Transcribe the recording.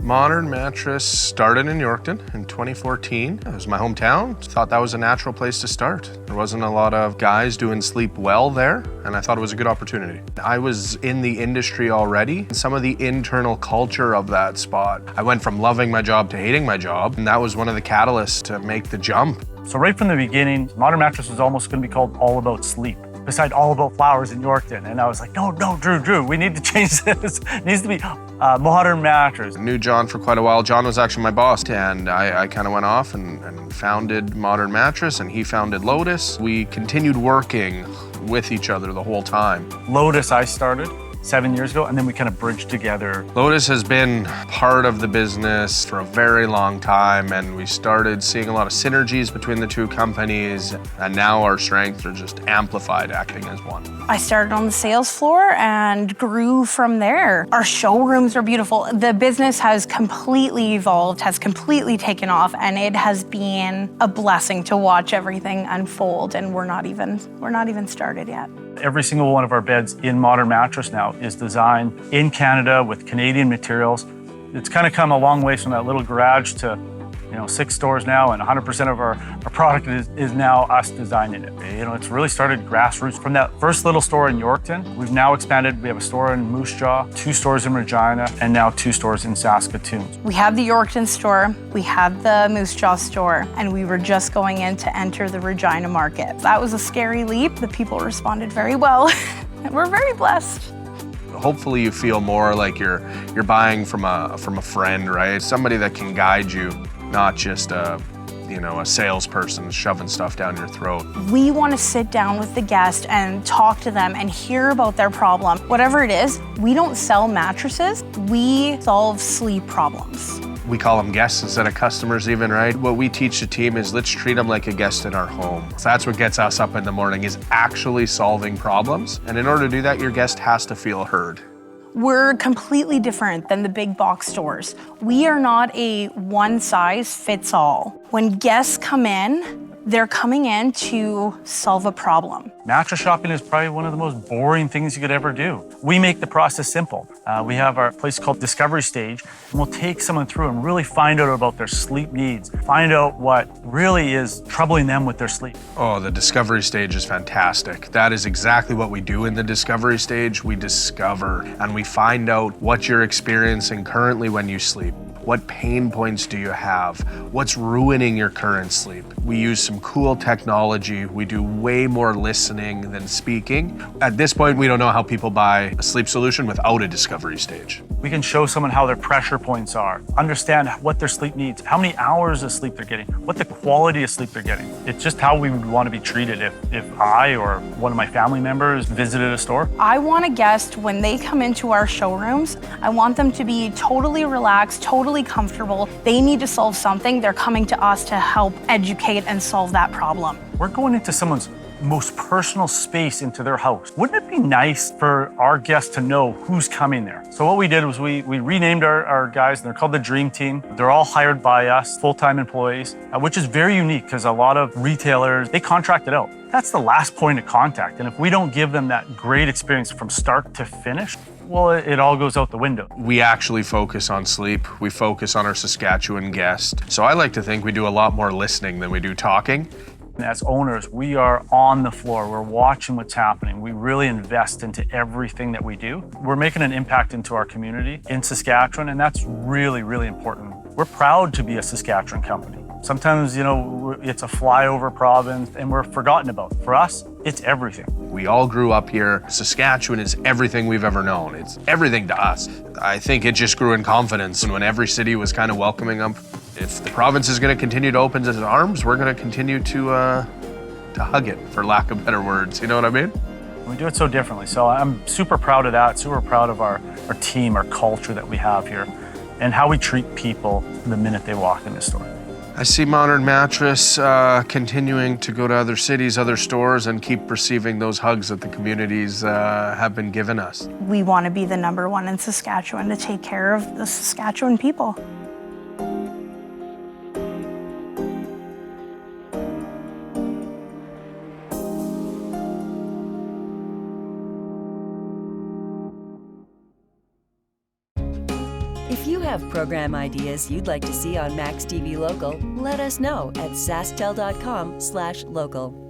Modern Mattress started in Yorkton in 2014. It was my hometown. Thought that was a natural place to start. There wasn't a lot of guys doing sleep well there, and I thought it was a good opportunity. I was in the industry already, and some of the internal culture of that spot. I went from loving my job to hating my job, and that was one of the catalysts to make the jump. So right from the beginning, Modern Mattress was almost going to be called All About Sleep, beside All About Flowers in Yorkton. And I was like, no, Drew, we need to change this. It needs to be Modern Mattress. I knew John for quite a while. John was actually my boss, and I kind of went off and founded Modern Mattress, and he founded Lotus. We continued working with each other the whole time. Lotus I started 7 years ago, and then we kind of bridged together. Lotus has been part of the business for a very long time, and we started seeing a lot of synergies between the two companies, and now our strengths are just amplified, acting as one. I started on the sales floor and grew from there. Our showrooms are beautiful. The business has completely evolved, has completely taken off, and it has been a blessing to watch everything unfold, and we're not even started yet. Every single one of our beds in Modern Mattress now is designed in Canada with Canadian materials. It's kind of come a long way from that little garage to 6 stores now, and 100% of our product is now us designing it. It's really started grassroots from that first little store in Yorkton. We've now expanded. We have a store in Moose Jaw, 2 stores in Regina, and now 2 stores in Saskatchewan. We have the Yorkton store, we have the Moose Jaw store, and we were just going in to enter the Regina market. That was a scary leap. The people responded very well. We're very blessed. Hopefully you feel more like you're buying from a friend, right? Somebody that can guide you, not just a salesperson shoving stuff down your throat. We want to sit down with the guest and talk to them and hear about their problem. Whatever it is, we don't sell mattresses, we solve sleep problems. We call them guests instead of customers even, right? What we teach the team is let's treat them like a guest in our home. So that's what gets us up in the morning, is actually solving problems. And in order to do that, your guest has to feel heard. We're completely different than the big box stores. We are not a one-size-fits-all. When guests come in, they're coming in to solve a problem. Mattress shopping is probably one of the most boring things you could ever do. We make the process simple. We have our place called Discovery Stage, and we'll take someone through and really find out about their sleep needs, find out what really is troubling them with their sleep. Oh, the Discovery Stage is fantastic. That is exactly what we do in the Discovery Stage. We discover and we find out what you're experiencing currently when you sleep. What pain points do you have? What's ruining your current sleep? We use some cool technology. We do way more listening than speaking. At this point, we don't know how people buy a sleep solution without a Discovery Stage. We can show someone how their pressure points are, understand what their sleep needs, how many hours of sleep they're getting, what the quality of sleep they're getting. It's just how we would want to be treated if I or one of my family members visited a store. I want a guest, when they come into our showrooms, I want them to be totally relaxed, totally comfortable. They need to solve something. They're coming to us to help educate and solve that problem. We're going into someone's most personal space into their house. Wouldn't it be nice for our guests to know who's coming there? So what we did was we renamed our guys, and they're called the Dream Team. They're all hired by us, full-time employees, which is very unique because a lot of retailers, they contract it out. That's the last point of contact. And if we don't give them that great experience from start to finish, well, it all goes out the window. We actually focus on sleep. We focus on our Saskatchewan guest. So I like to think we do a lot more listening than we do talking. As owners, we are on the floor. We're watching what's happening. We really invest into everything that we do. We're making an impact into our community in Saskatchewan, and that's really, really important. We're proud to be a Saskatchewan company. Sometimes, it's a flyover province and we're forgotten about. For us, it's everything. We all grew up here. Saskatchewan is everything we've ever known. It's everything to us. I think it just grew in confidence, and when every city was kind of welcoming them. If the province is going to continue to open its arms, we're going to continue to hug it, for lack of better words. You know what I mean? We do it so differently. So I'm super proud of that, super proud of our team, our culture that we have here, and how we treat people the minute they walk in the store. I see Modern Mattress continuing to go to other cities, other stores, and keep receiving those hugs that the communities have been giving us. We want to be the #1 in Saskatchewan to take care of the Saskatchewan people. If you have program ideas you'd like to see on maxTV Local, let us know at SaskTel.com/local.